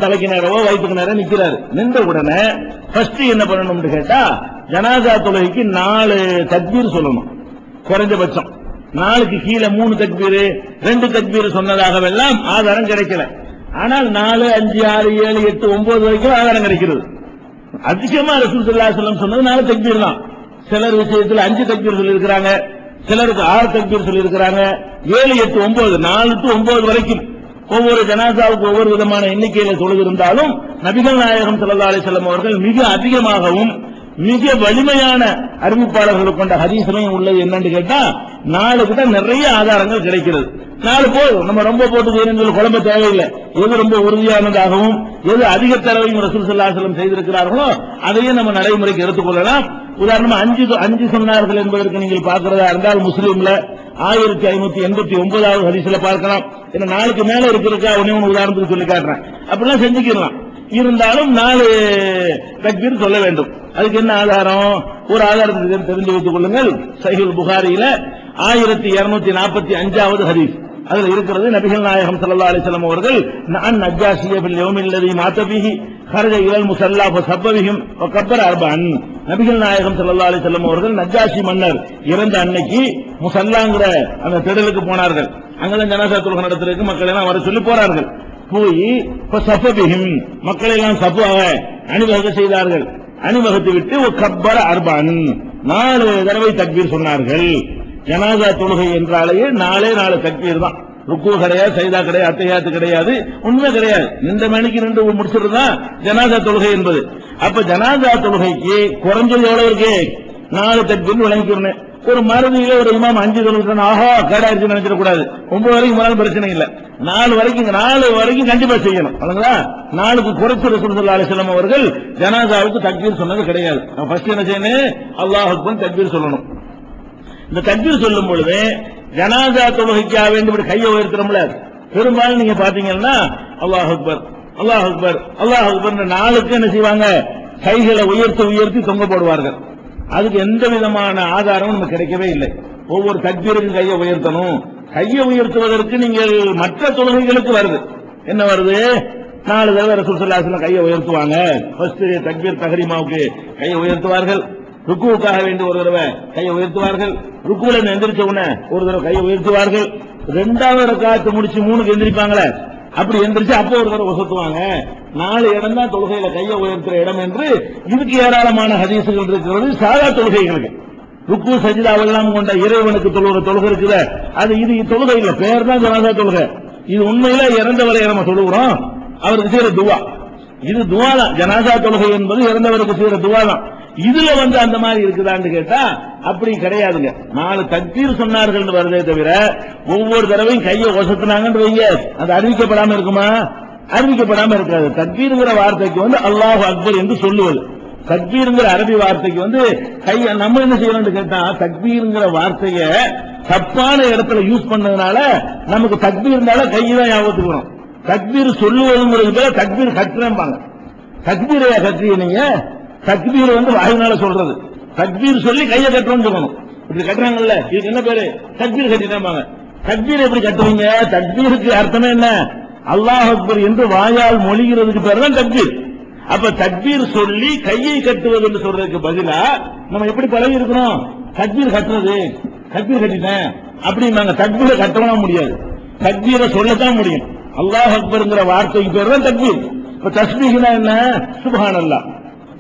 தலைக்கு நேரவோ வயிற்றுக்கு நேரம் நிக்கிறாரு. நின்ற உடனே ஃபர்ஸ்ட் என்ன பண்ணணும்னு கேட்டா, ஜனாசா தொழுகைக்கு 4 தக்பீர் சொல்லணும் குறைஞ்சபட்சம். 4க்கு கீழே 3 தக்பீர் 2 தக்பீர் சொன்னதாகவெல்லாம் ஆதாரம் கிடைக்கல. ஆனால் 4, 5, 6, 7, 8, 9 வரைக்கும் ஆதாரம் கிடைக்கிறது. அதிகமா ரசூல் ஸல்லல்லாஹு அலைஹி வஸல்லம் சொன்னது 4 தக்பீர் தான். சிலர் விஷயத்தில் 5 தக்பீர் சொல்லி இருக்கிறாங்க, சிலருக்கு 6 தக்பீர் சொல்லி இருக்கிறாங்க. 7, 8, 9 4 to 9 வரைக்கும் ஒவ்வொரு ஜனாசாவுக்கு ஒவ்வொரு விதமான எண்ணிக்கையில தொழுது இருந்தாலும் நபிகள் நாயகம் ஸல்லல்லாஹு அலைஹி வஸல்லம் அவர்கள் மிக அதிகமாகவும் மிக வலிமையான அறிவிப்பாளர்கள் கொண்ட ஹதீஸ்லையும் உள்ளது என்னன்னு கேட்டா, 4 கிட்ட நிறைய ஆதாரங்கள் கிடைக்கிறது. 4 போதும், நம்ம ரொம்ப போட்டு செய்யணும் குழம்ப தேவையில்லை. எது ரொம்ப உறுதியானதாகவும் எது அதிக தரவையும் ரசூல் ஸல்லல்லாஹு அலைஹி வஸல்லம் செய்திருக்கிறார்களோ அதையும் நம்ம நடைமுறைக்கு எடுத்துக்கொள்ளலாம். உதாரணமா 5 சொன்னார்கள் என்பதற்கு நீங்கள் பார்க்கிறதா இருந்தால் முஸ்லீம்ல 1589வது ஹதீஸ்ல பார்க்கலாம். ஏன்னா 4க்கு மேல இருக்கிறதுக்கா ஒண்ணு உதாரணத்துக்கு சொல்லி காட்டுறேன். அப்படிலாம் செஞ்சுக்கலாம். இருந்தாலும் 4 தக்பீர் சொல்ல வேண்டும். அதுக்கு என்ன ஆதாரம்? ஒரு ஆதாரத்துக்கு தெரிந்து வைத்துக் கொள்ளுங்கள். சஹீஹுல் புகாரியில 1245வது ஹதீஸ் அதுல இருக்கிறது. நபிகள் நாயகம் ஸல்லல்லாஹு அலைஹி வஸல்லம் அவர்கள் நான் நஜ்ஜாஷிய பில் யௌமில் லதி மாத பிஹி خرج الى المصلى فسب بهم وكبر 4. நபிகள் நாயகம் ஸல்லல்லாஹு அலைஹி வஸல்லம் அவர்கள் நஜ்ஜாஷி மன்னர் இறந்த அன்னைக்கு முசல்லாங்கிற அந்த திடலுக்கு போனார்கள். அங்கதான் ஜனாசா தொழுகை நடத்துறதுக்கு மக்கள் எல்லாம் வர சொல்லி போறார்கள். போய் சஃபபிஹிம் மக்களை எல்லாம் சஃபாக அணிவகுக்க செய்தார்கள். அணிவகுத்து விட்டு கப்பர 4 தடவை தக்பீர் சொன்னார்கள். ஜனாசா தொழுகை என்றாலேயே 4 தக்பீர் தான். ருக்கு கிடையாது, சைதா கிடையாது, அத்தையாத்து கிடையாது, உண்மை கிடையாது. நின்ற மணிக்கு நின்று முடிச்சிருந்தா ஜனாசா தொழுகை என்பது. அப்ப ஜனாசா தொழுகைக்கு குறைஞ்சது எவ்வளவு இருக்கு? 4 தக்பீர் விளங்கிக்கிறேன். ஒரு மருதியில ஒரு இமாம் 5 தொழுகிறேன், ஆஹா கேடாயிருச்சு நினைச்சிடக்கூடாது. 9 வரைக்கும் போனாலும் பிரச்சனை இல்லை. 4 வரைக்கும் கண்டிப்பா செய்யணும். 4க்கு குறைச்சு ரசூல் ஸல்லல்லாஹு அலைஹி வஸல்லம் அவர்கள் ஜனாசாவுக்கு தக்பீர் சொன்னது கிடையாது. ஃபர்ஸ்ட் என்ன செய்யணும்? அல்லாஹ் அக்பர் தக்பீர் சொல்லணும். இந்த தக்பீர் சொல்லும் பொழுது ஜனாசா தொழுகைக்காக வேண்டும் கையை உயர்த்துறோம்ல, பெரும்பாலும் நீங்க பாத்தீங்கன்னா அல்லாஹ் அக்பர் அல்லாஹ் அக்பர் அல்லாஹ் அக்பர் 4க்கு என்ன செய்வாங்க? கைகளை உயர்த்தி தொங்க போடுவார்கள். அதுக்கு எந்த விதமான ஆதாரமும் நமக்கு கிடைக்கவே இல்லை. ஒவ்வொரு தக்பீருக்கும் கையை உயர்த்தணும். கையை உயர்த்துவதற்கு நீங்கள் மற்ற தொழுகைகளுக்கு வருது. என்ன வருது? 4 தடவை ரசூல் ஸல்லல்லாஹு அலைஹி வஸல்லம் கையை உயர்த்துவாங்க. ஃபர்ஸ்ட் தக்பீர் தஹ்ரீமாவுக்கு கையை உயர்த்துவார்கள். ருக்குவுக்காக வேண்டி ஒரு தடவை கையை உயர்த்துவார்கள். ருக்குல எந்திரிச்ச உடனே ஒரு தடவை கையை உயர்த்துவார்கள். 2வது ரக்காத்து முடிச்சு 3க்கு எந்திரிப்பாங்களே, அப்படி எந்திரிச்சு அப்போ ஒரு தடவை உசத்துவாங்க. 4 இடம் தான் தொழுகையில கையை உயர்த்துற இடம் என்று இதுக்கு ஏராளமான ஹதீசுகள் இருக்கிறது. சாதா தொழுகைகளுக்கு ருக்கு சஜிதாவெல்லாம் கொண்ட இறைவனுக்கு தொழுகிற தொழுகை இருக்குது. அது இது தொழுகை இல்ல, பேர் தான் ஜனாசா தொழுகை. இது உண்மையில இறந்தவரை நம்ம தொழுகிறோம், அவருக்கு செய்யற துவா. இது துவா தான். ஜனாசா தொழுகை என்பது இறந்தவருக்கு செய்யற துவா தான். இதுல அந்த மாதிரி இருக்குதான்னு கேட்டா அப்படி கிடையாதுங்க. 4 தக்பீர் சொன்னார்கள் வருதே தவிர ஒவ்வொரு தடவையும் கையை ஒசத்துனாங்கன்னு வைங்க, அது அறிவிக்கப்படாம இருக்குமா? அறிவிக்கப்படாம இருக்காது. தக்பீர்ங்கிற வார்த்தைக்கு அல்லாஹ் அக்பர் என்று சொல்லுவது. தக்பீர்ங்கிற அரபி வார்த்தைக்கு கையை நம்ம என்ன செய்யணும்னு கேட்டா, தக்பீர்ங்கிற வார்த்தைய தப்பான இடத்துல யூஸ் பண்ணதுனால நமக்கு தக்பீர்னால கையதான் ஞாபகத்துக்கணும். தக்பீர் சொல்லுவதுங்கிறது பேர தக்பீர் கட்டுறேன்பாங்க. தக்பீரையா கட்டுறீங்க நீங்க? தக்பீர் வாயினால சொல்றது. தக்பீர் சொல்லி கையை கட்டுறோம்னு சொல்லணும். இப்படி கட்டுறாங்கல்ல, இதுக்கு என்ன பேரு? தக்பீர் கட்டிட்டாங்க. தக்பீர் எப்படி கட்டுவீங்க? தக்பீருக்கு அர்த்தமே என்ன? அல்லாஹ் அக்பர் என்று வாயால் மொழிகிறதுக்கு பேர் தான் தக்பீர். அப்ப தக்பீர் சொல்லி கையை கட்டுவது என்று சொல்றதுக்கு பதிலா நம்ம எப்படி பழகி இருக்கணும்? தக்பீர் கட்டுறது, தக்பீர் கட்டிட்டேன் அப்படின்னாங்க. தக்பீரை கட்டவும் முடியாது, தக்பீரை சொல்லத்தான் முடியும். அல்லாஹ் அக்பர்ங்கிற வார்த்தைக்கு பேர் தான் தக்பீர். இப்ப தஸ்பீஹ்னா என்ன? சுப்ஹானல்லாஹ்.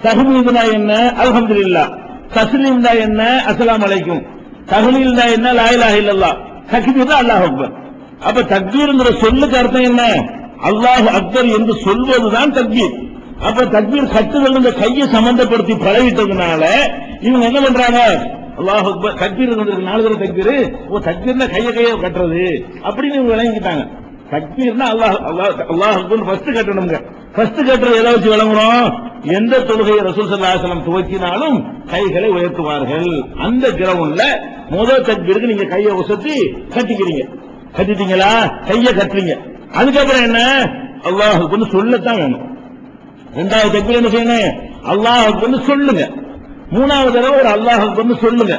தஹ்மீதுனா என்ன? அல்ஹம்துலில்லாஹ். தஸ்லீம்னா என்ன? அஸ்ஸலாமு அலைக்கும். தஹ்லீல்னா என்ன? லா இலாஹ இல்லல்லாஹ். தக்பீர் அல்லாஹ் அக்பர். அப்ப தக்பீர்ங்கிற சொல்லுக்கு அர்த்தம் என்ன? அல்லாஹ் அக்பர் என்று சொல்வதுதான் தக்பீர். அப்ப தக்பீர் கட்டுதல் இந்த கையை சம்பந்தப்படுத்தி பழகிட்டதுனால இவங்க என்ன பண்றாங்க? அல்லாஹ் அக்பர் தக்பீர் 4 தடவை தக்பீர், தக்பீர்னா கையை கட்டுறது அப்படின்னு இவங்க விளங்கிட்டாங்க. தக்பீர்னா அல்லாஹ் அக்பர் ஃபர்ஸ்ட் கட்டணுங்க. ஃபர்ஸ்ட் கட்டுறது எதை வச்சு விளங்குறோம்? எந்த தொழுகையை ரசூல் ஸல்லல்லாஹு அலைஹி வஸல்லம் துவக்கினாலும் கைகளை உயர்த்துவார்கள். அந்த கிரவுண்ட்ல முதல் தக்பீருக்கு நீங்க கையை உசத்தி கட்டிக்கிறீங்க. கட்டிட்டீங்களா? கையை கட்டுறீங்க. அதுக்கப்புறம் என்ன? அல்லாஹ் அக்பர் சொல்லத்தான் வேணும். 2வது தக்பீர் என்ன செய்யணும்? அல்லாஹ் அக்பர் சொல்லுங்க. 3வது தடவை ஒரு அல்லாஹ் அக்பர் சொல்லுங்க.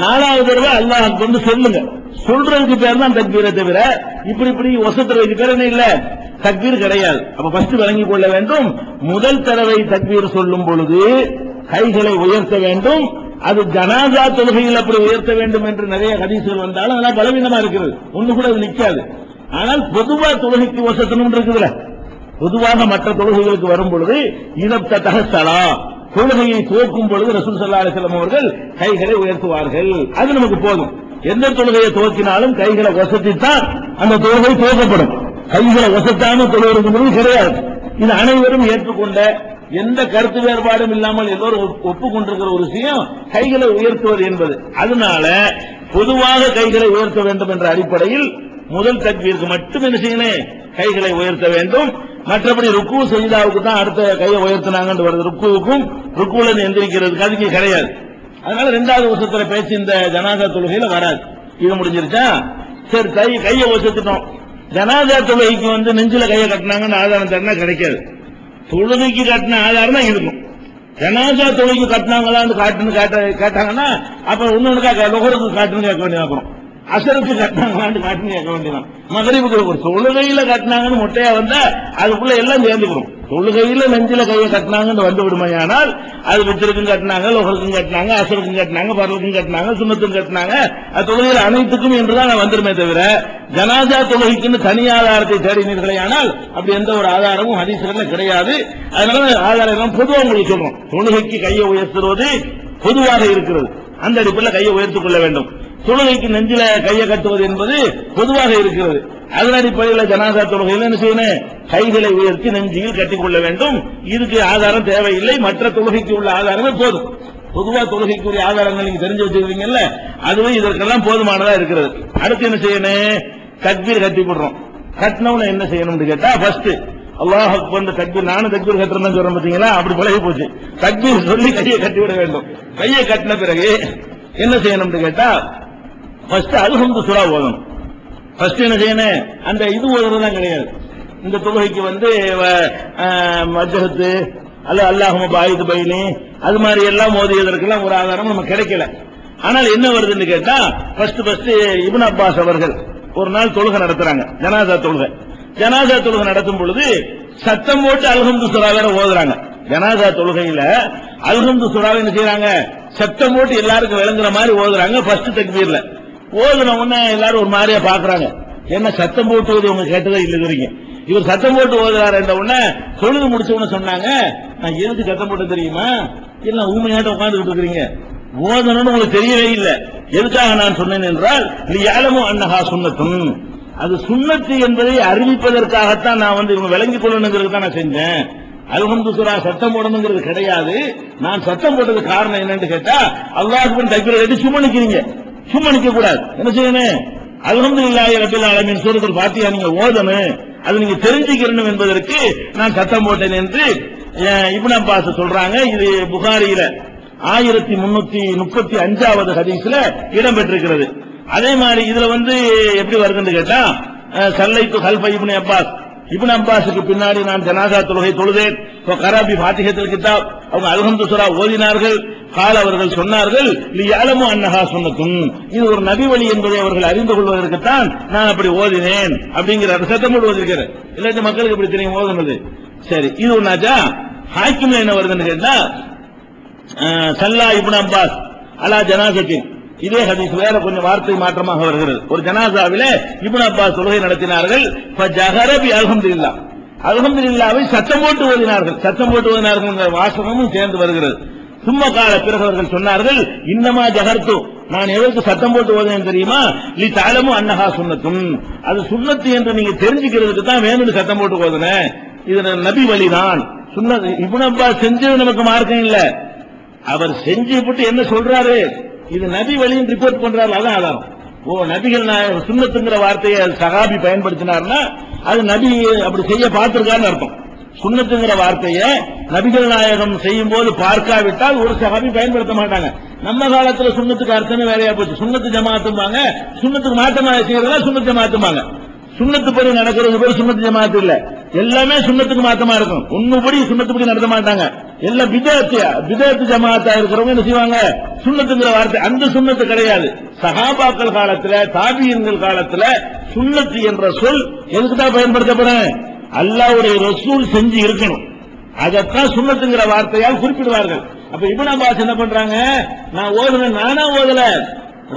4வது தடவை அல்லாஹ் அக்பர் சொல்லுங்க. சொல்றதுக்கு பேர் தான் தக்பீரை தவிர இப்படி வசத்துறதுக்கு பேர் என்ன இல்ல, தக்பீர் கிடையாது. அப்ப ஃபர்ஸ்ட் விளங்கிக் கொள்ள வேண்டும், முதல் தடவை தக்பீர் சொல்லும் பொழுது கைகளை உயர்த்த வேண்டும். அது ஜனாசா தொழுகையில் அப்படி உயர்த்த வேண்டும் என்று நிறைய ஹதீஸ்கள் வந்தாலும் அதெல்லாம் பலவீனமா இருக்கிறது, ஒண்ணு கூட அது நிக்காது. ஆனால் பொதுவா தொழுகைக்கு வசத்தணும் இருக்குதுல, பொதுவாக மற்ற தொழுகைகளுக்கு வரும் பொழுது இதத்தக சலா, தொழுகையை துவக்கும் பொழுது ரசூல் ஸல்லல்லாஹு அலைஹி வஸல்லம் அவர்கள் கைகளை உயர்த்துவார்கள். அது நமக்கு போதும். எந்த தொழுகையை துவக்கினாலும் கைகளை வசத்தித்தான் அந்த தொழுகை துவக்கப்படும். கைகளை வசத்தாம தொழுகிறது கிடையாது. இது அனைவரும் ஏற்றுக்கொண்ட, எந்த கருத்து வேறுபாடும் இல்லாமல் எல்லோரும் ஒப்புக்கொண்டிருக்கிற ஒரு விஷயம் கைகளை உயர்த்துவது என்பது. அதனால பொதுவாக கைகளை உயர்த்த வேண்டும் என்ற அடிப்படையில் முதல் தக்பீருக்கு மட்டும் என்ன செய்யணும், கைகளை உயர்த்த வேண்டும். மற்றபடி ருக்கு சஜிதாவுக்கு தான் அடுத்த கையை உயர்த்தினாங்கன்னு வருது, ருக்குவுக்கும் ருக்குல எந்திரிக்கிறதுக்கு அதுக்கு கிடையாது. அதனால இரண்டாவது வருஷத்துல பேச்சு இந்த ஜனாதா தொழுகையில வராது. இது முடிஞ்சிருச்சா, சரி கையை உயர்த்திட்டோம். ஜனாதா தொழுகைக்கு நெஞ்சில கையை கட்டினாங்கன்னு ஆதாரம் தரனா கிடைக்காது. தொழுகைக்கு கட்டின ஆதாரம் தான் இருக்கும். ஜனாதா தொழுகைக்கு கட்டினாங்களான்னு காட்டாங்கன்னா அப்ப ஒன்னொன்னுக்கா லொஹருக்கு காட்டுன்னு கேட்க வேண்டியதான், அசருக்கு கட்டினாங்களான்னு காட்டுன்னு கேட்க வேண்டியதான். மகரிபுக்கு ஒரு தொழுகையில கட்டினாங்கன்னு மொட்டையா வந்தா அதுக்குள்ள எல்லாம் சேர்ந்துக்கிறோம். தொழுகையில நெஞ்சில கையை கட்டினாங்கன்னு வந்து விடுமையானால் அது வித்திருக்கும் கட்டினாங்க, லொஹருக்கும் கட்டினாங்க, அசருக்கும் கட்டினாங்க, பரலுக்கும் கட்டினாங்க, சுன்னத்துக்கும் கட்டினாங்க, அது தொழுகையில அனைத்துக்கும் என்றுதான் வந்துருமே தவிர ஜனாசா தொழுகைக்குன்னு தனி ஆதாரத்தை தேடினீர்களே ஆனால் அப்படி எந்த ஒரு ஆதாரமும் ஹதீஸ்ல கிடையாது. அதனால ஆதாரம் பொதுவாக உங்களுக்கு சொல்றோம், தொழுகைக்கு கையை உயர்த்துவது பொதுவாக இருக்கிறது. அந்த அடிப்படையில் கையை உயர்த்திக் கொள்ள வேண்டும். தொழுகைக்கு நெஞ்சில கையை கட்டுவது என்பது பொதுவாக இருக்கிறது. அதன் அடிப்படையில் ஜனாசா தொழுகையில் என்ன செய்யணும், கைகளை உயர்த்தி நெஞ்சில் கட்டிக்கொள்ள வேண்டும். இதுக்கு ஆதாரம் தேவையில்லை, மற்ற தொழுகைக்கு உள்ள ஆதாரமே போதும். பொதுவாக தொழுகைக்குரிய ஆதாரங்கள் நீங்க தெரிஞ்சு வச்சிருக்கீங்கல்ல, அதுவே இதற்கெல்லாம் போதுமானதா இருக்கிறது. அடுத்து என்ன செய்யணும், தக்பீர் கட்டி போடுறோம். கட்டினவன என்ன செய்யணும்னு கேட்டா, ஃபர்ஸ்ட் அல்லாஹ் அக்பர் தக்பீர், நானும் தக்பீர் கட்டுறேன்னு சொல்றேன் பாத்தீங்களா, அப்படி பழகி போச்சு. தக்பீர் சொல்லி கையை கட்டி விட வேண்டும். கையை கட்டின பிறகு என்ன செய்யணும்னு கேட்டா, ஃபர்ஸ்ட் அல்ஹம்து சூரா ஓதணும். ஃபர்ஸ்ட் என்ன செய்யணும், அந்த இது ஓதுறதுதான் கிடையாது. இந்த தொழுகைக்கு வஜ்ஹத்து அல்ல அல்லாஹும்ம பாயித் பைனி அது மாதிரி எல்லாம் ஓதியதற்கெல்லாம் ஒரு ஆதாரம் நமக்கு கிடைக்கல. ஆனால் என்ன வருதுன்னு கேட்டா, ஃபர்ஸ்ட் இப்னு அப்பாஸ் அவர்கள் ஒரு நாள் தொழுகை நடத்துறாங்க, ஜனாசா தொழுகை. ஜனாசா தொழுகை நடத்தும் பொழுது சத்தம் போட்டு அல்ஹம்து சூரா வேற ஓதுறாங்க. ஜனாசா தொழுகையில அல்ஹம்து சூரா என்ன செய்யறாங்க, சத்தம் போட்டு எல்லாருக்கும் விளங்குற மாதிரி ஓதுறாங்க. ஃபர்ஸ்ட் தக்பீர்ல ஓதுன உடனே எல்லாரும் ஒரு மாதிரியா பாக்குறாங்க, என்ன சத்தம் போட்டு ஓது உங்க கேட்டதே இல்ல, இவர் சத்தம் போட்டு ஓதுறாரு. என்ற உடனே தொழுது முடிச்ச உடனே சொன்னாங்க, நான் எதுக்கு சத்தம் போட்டு தெரியுமா, எல்லாம் ஊமையாட்ட உட்கார்ந்துட்டு இருக்கிறீங்க, ஓதணும்னு உங்களுக்கு தெரியவே இல்லை. எதுக்காக நான் சொன்னேன் என்றால், யாலமும் அன்னஹா சுன்னத்தும், அது சுன்னத்து என்பதை அறிவிப்பதற்காகத்தான் நான் இவங்க விளங்கிக் கொள்ளணுங்கிறது தான் நான் செஞ்சேன். அல்ஹம்து சூரா சத்தம் போடணுங்கிறது கிடையாது. நான் சத்தம் போட்டது காரணம் என்னன்னு கேட்டா, அல்லாஹ்வுக்கு தக்பீர் கட்டி சும்மா நிக்கிறீங்க, சும்மா நிக்க கூடாது. என்ன செய்யணும், அல்ஹம்துலில்லாஹி ரப்பில் ஆலமீன் சூரத்துல் ஃபாத்திஹா நீங்க ஓதணும், அது நீங்க தெரிஞ்சுக்கணும் என்பதற்கு நான் சத்தம் போட்டேன் என்று இப்னு அப்பாஸ் சொல்றாங்க. இது புகாரியில 1335வது ஹதீஸ்ல இடம்பெற்றிருக்கிறது. அதே மாதிரி இதுல எப்படி வருதுன்னு கேட்டா, சல்லைத்து கல்ஃப இப்னு அப்பாஸ், இப்னு அப்பாஸுக்கு பின்னாடி நான் ஜனாசா தொழுகை தொழுதேன். கராபி ஃபாத்திஹத்துல் கிதாப், அவங்க அல்ஹம்து சூரா ஓதினார்கள். கால அவர்கள் சொன்னார்கள், லியஅலமு அன்னஹா சுன்னத்துன், இது ஒரு நபி வழி என்பதை அவர்கள் அறிந்து கொள்வதற்குத்தான் நான் அப்படி ஓதினேன் அப்படிங்கிற சத்தம் போட்டு ஓதிருக்கிறேன். இல்லாட்டி மக்களுக்கு எப்படி தெரியும் ஓதுனது. சரி, இது ஒன்னாச்சா. ஹாக்கிம்ல என்ன வருதுன்னு கேட்டா, சல்லா இப்னு அப்பாஸ் அலா ஜனாசத்தின், இதே ஹதீஸ் வேற கொஞ்சம் வார்த்தை மாற்றமாக வருகிறது. ஒரு ஜனாசாவிலே இப்னு அப்பாஸ் தொழுகை நடத்தினார்கள். ஃபஜஹர பி அல்ஹம்துலில்லாஹ், அல்ஹம்துலில்லாஹ்வை சத்தம் போட்டு ஓதினார்கள். சத்தம் போட்டு ஓதினார்கள் வாசகமும் சேர்ந்து வருகிறது. சும்மா கால பிறகு அவர்கள் சொன்னார்கள், இன்னமா ஜஹர்து, நான் எதற்கு சத்தம் போட்டு ஓதுனேன் தெரியுமா, லி தஅலமு அன்னஹா சுன்னத்துன், அது சுன்னத்து என்று நீங்க தெரிஞ்சுக்கிறதுக்கு தான் வேணும்னு சத்தம் போட்டு ஓதுனேன். இது நபி வழிதான். சுன்னத் இப்னு அப்பாஸ் செஞ்சது நமக்கு மார்க்கம் இல்ல, அவர் செஞ்சு விட்டு என்ன சொல்றாரு, இது நபி வழின்னு ரிப்போர்ட் பண்றாரு. அதான் ஆதாரம். நபிகள் சுன்னத்துங்கிற வார்த்தையை சஹாபி பயன்படுத்தினார்னா அது நபி அப்படி செய்ய பார்த்திருக்காருன்னு அர்த்தம். சுன்னத்துங்கிற வார்த்தையை நபிகள் நாயகம் செய்யும் போது பார்க்காவிட்டால் ஒரு சஹாபி பயன்படுத்த மாட்டாங்க. நம்ம காலத்துல சுன்னத்துக்கு அர்த்தமே வேலையா போச்சு. சுன்னத்து ஜமாத்தும்பாங்க, சுன்னத்துக்கு மாற்றமா செய்யறதா சுன்னத்து ஜமாத்தும்பாங்க. சுன்னத்து படி நடக்கிறது பேர் சுன்னத்து ஜமாத்து இல்ல, எல்லாமே சுன்னத்துக்கு மாற்றமா இருக்கும். ஒண்ணுபடி சுன்னத்துப்படி நடத்த மாட்டாங்க. எல்லாம் பிதஅத் ஜமாத்தா இருக்கிறவங்க என்ன செய்வாங்க, சுன்னத்துங்கிற வார்த்தை, அந்த சுன்னத்து கிடையாது. சஹாபாக்கள் காலத்துல, தாபியீன்கள் காலத்துல சுன்னத்து என்ற சொல் எதுக்கு தான் பயன்படுத்தப்படும்? அல்லாஹ்வுடைய ரசூல் செஞ்சு இருக்கணும், அதத்தான் சுன்னத்துங்கிற வார்த்தையால் குறிப்பிடுவார்கள். அப்ப இப்னு அப்பாஸ் என்ன பண்றாங்க, நான் ஓதுன, நானா ஓதல,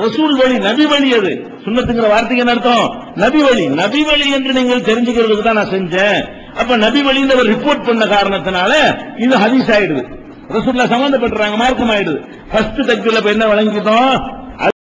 ரசூல் வழி, நபி வழி. அது சுன்னத்துங்கிற வார்த்தைக்கு என்ன அர்த்தம்? நபி வழி. நபி வழி என்று நீங்கள் தெரிஞ்சுக்கிறதுக்கு தான் நான் செஞ்சேன். அப்ப நபி வழின்னு அவர் ரிப்போர்ட் பண்ண காரணத்தினால இது ஹதீஸ் ஆயிடுது, ரசூலுல்லாஹ் சம்பந்தப்பட்டுறாங்க, மார்க்கம் ஆயிடுது. ஃபர்ஸ்ட் தக்பீர்ல என்ன வழங்கிட்டோம்?